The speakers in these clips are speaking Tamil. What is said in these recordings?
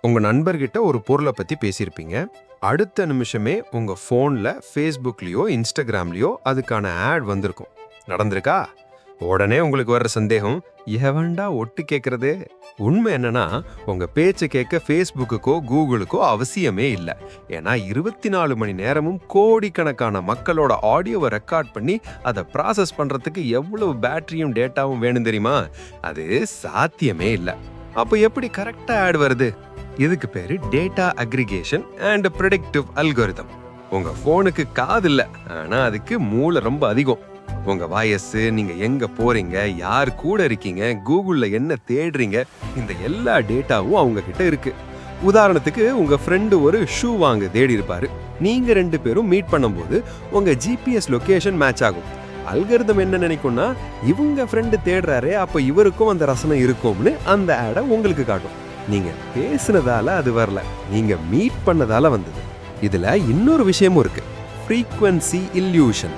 உங்க நண்பர்கிட்ட ஒரு பொருளை பத்தி பேசியிருப்பீங்க. அடுத்த நிமிஷமே உங்க போன்ல ஃபேஸ்புக்லயோ இன்ஸ்டாகிராம்லயோ அதுக்கான ஆட் வந்திருக்கும். நடந்திருக்கா? உடனே உங்களுக்கு வர்ற சந்தேகம், எவன்டா ஒட்டு கேட்கறது? உண்மை என்னன்னா, உங்க பேச்சை கேட்க ஃபேஸ்புக்குக்கோ கூகுளுக்கோ அவசியமே இல்லை. ஏன்னா 24 மணி நேரமும் கோடிக்கணக்கான மக்களோட ஆடியோவை ரெக்கார்ட் பண்ணி அதை ப்ராசஸ் பண்றதுக்கு எவ்வளவு பேட்டரியும் டேட்டாவும் வேணும் தெரியுமா? அது சாத்தியமே இல்லை. அப்போ எப்படி கரெக்டா ஆட் வருது? இதுக்கு பேரு data aggregation and predictive algorithm. உங்க போனுக்கு காது இல்ல, ஆனா அதுக்கு மூளை ரொம்ப அதிகம். உங்க வயசு, நீங்க எங்க போறீங்க, யார் கூட இருக்கீங்க, கூகுள்ல என்ன தேடுறீங்க, இந்த எல்லா டேட்டாவும் அவங்க கிட்ட இருக்கு. உதாரணத்துக்கு, உங்க ஃப்ரெண்டு ஒரு ஷூ வாங்க தேடி இருப்பாரு. நீங்க 2 பேரும் மீட் பண்ணும்போது உங்க ஜிபிஎஸ் லொகேஷன் மேட்ச் ஆகும். அல்கரிதம் என்ன நினைக்கும்னா, இவங்க ஃப்ரெண்டு தேடுறாரே, அப்ப இவருக்கும் அந்த ரசனை இருக்கும்னு அந்த ஆடை உங்களுக்கு காட்டும். நீங்க பேசுனதால அது வரல, நீங்க மீட் பண்ணதால வந்தது. இதுல இன்னொரு விஷயமும் இருக்கு, ஃப்ரீக்வன்சி இல்யூஷன்.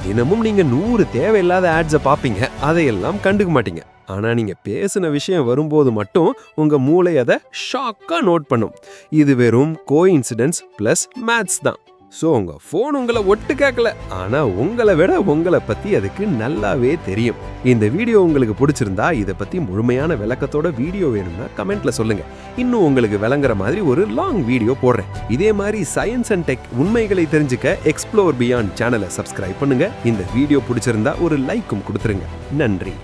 தினமும் நீங்க 100 தேவையில்லாத ஆட்ஸை பார்ப்பீங்க, அதையெல்லாம் கண்டுக்க மாட்டீங்க. ஆனா நீங்க பேசின விஷயம் வரும்போது மட்டும் உங்க மூளை அதை ஷாக்கா நோட் பண்ணும். இது வெறும் கோஇன்சிடென்ஸ் பிளஸ் மேத்ஸ் தான். ஸோ உங்க ஃபோன் உங்களை ஒட்டு கேட்கல, ஆனா உங்களை விட உங்களை பத்தி அதுக்கு நல்லாவே தெரியும். இந்த வீடியோ உங்களுக்கு பிடிச்சிருந்தா இதை பத்தி முழுமையான விளக்கத்தோட வீடியோ வேணும்னா கமெண்ட்ல சொல்லுங்க. இன்னும் உங்களுக்கு விளங்குற மாதிரி ஒரு லாங் வீடியோ போடுறேன். இதே மாதிரி சயின்ஸ் அண்ட் டெக் உண்மைகளை தெரிஞ்சுக்க எக்ஸ்ப்ளோர் பியாண்ட் சேனலை சப்ஸ்கிரைப் பண்ணுங்க. இந்த வீடியோ பிடிச்சிருந்தா ஒரு லைக்கும் கொடுத்துருங்க. நன்றி.